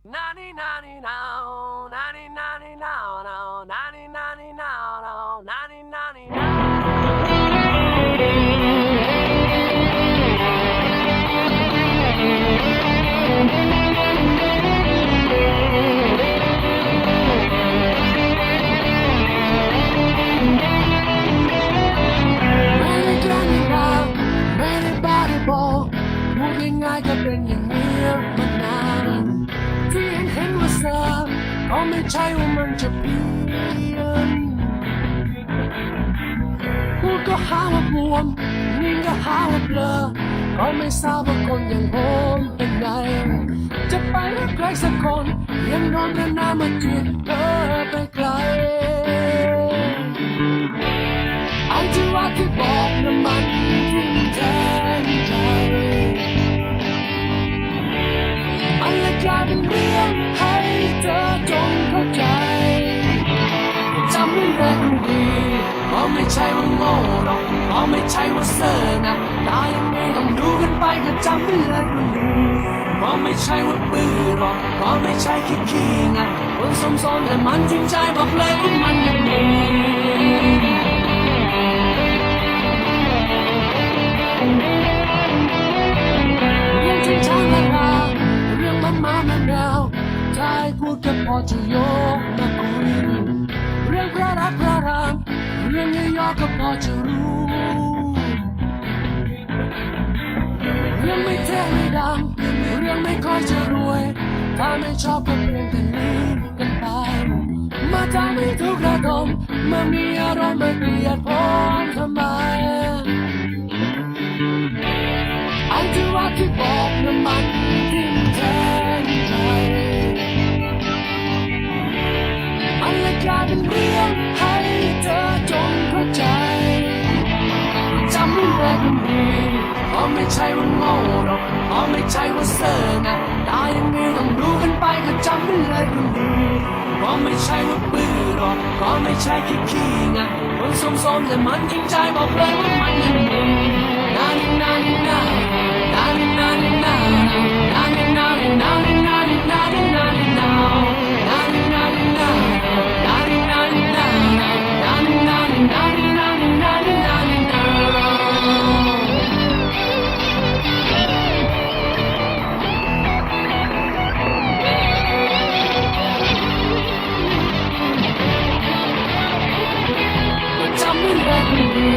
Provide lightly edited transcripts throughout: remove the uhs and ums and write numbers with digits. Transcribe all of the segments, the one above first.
Nani nani now, nani nani now, now, nani nani now, now, nani nani now.ไม่ได้บ้าได้บอกพูดง่ายๆก็เป็นอย่างนี้มานานที่เห็นว่าเสิร์ฟก็ไม่ใช่ว่ามันจะเปลี่ยนพูดก็หาว่าบวมนิ่งก็หาว่าเบลอก็ไม่ทราบว่าคนอย่างผมเป็นไงจะไปรักใครสักคนยังนอนกันหน้ามาจีบเธอไปไกลอันที่ว่าที่บอกน้ำมันทิ้งแทนใจมันเลยกลายเป็นเรื่องให้เธอจงเข้าใจจำไม่ได้ดูดีเพราะไม่ใช่ว่าโง่หรอกเพราะไม่ใช่ว่าเซ่อนะตายยังไงต้องดูกันไปก็จำไม่ได้ดูดีเพราะไม่ใช่ว่าปื้อหรอกเพราะไม่ใช่ขี้ไงคนสมสมแต่มันจริงใจบอกเลยว่ามันยังดีเรื่องจริงช้างและลาเรื่องมันมาแนวถ้าให้พูดก็พอจะยกมาคุยเรื่องพระรักพระรามเรื่องย่อๆก็พอจะรู้เรื่องไม่เท่ไม่ดังเรื่องไม่ค่อยจะรวยถ้าไม่ชอบก็เพียงแต่หนีกันไปมาทำให้ทุกข์ระดมเมื่อมีอารมณ์มาเกลียดผมทำไมอันที่ว่าที่บอกน้ำมันทิ้งแทนใจมันเลยกลายเป็นเรื่องให้เธอจงเข้าใจจำไม่ได้ก็ดีเพราะไม่ใช่ว่าโง่หรอกเพราะไม่ใช่ว่าเซ่อนะตายยังไงต้องรู้กันไปก็จำไม่ได้ก็ดีเพราะไม่ใช่ว่าปื้อหรอกเพราะไม่ใช่ขี้ไงคนสมๆแต่มันจริงใจบอกเลยว่ามันยังดีนานี่นานี่นานานี่นานี่นานานี่นานี่นานี่นานี่นานี่นานี่นานานี่นานี่นานานี่นานี่นานานี่นานี่นานี่นานี่นานี่นานี่นาจำไม่ได้ดี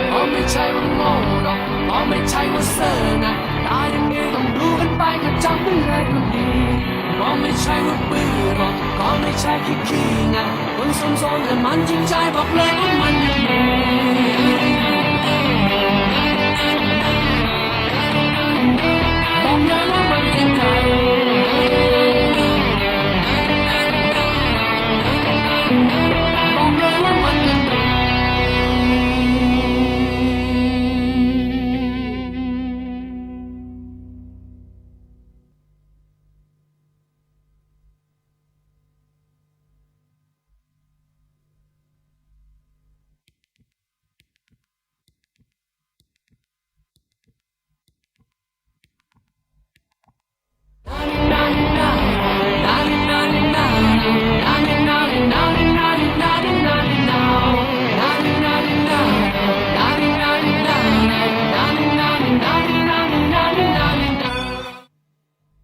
เพราะไม่ใช่ว่าโง่หรอกเพราะไม่ใช่ว่าเซ่อนะตายยังไงต้องดูกันไปก็จำไม่ได้ก็ดีเพราะไม่ใช่ว่าปื้อหรอกเพราะไม่ใช่ขี้ไงคนสมๆแต่มันจริงใจบอกเลยว่ามันยังดี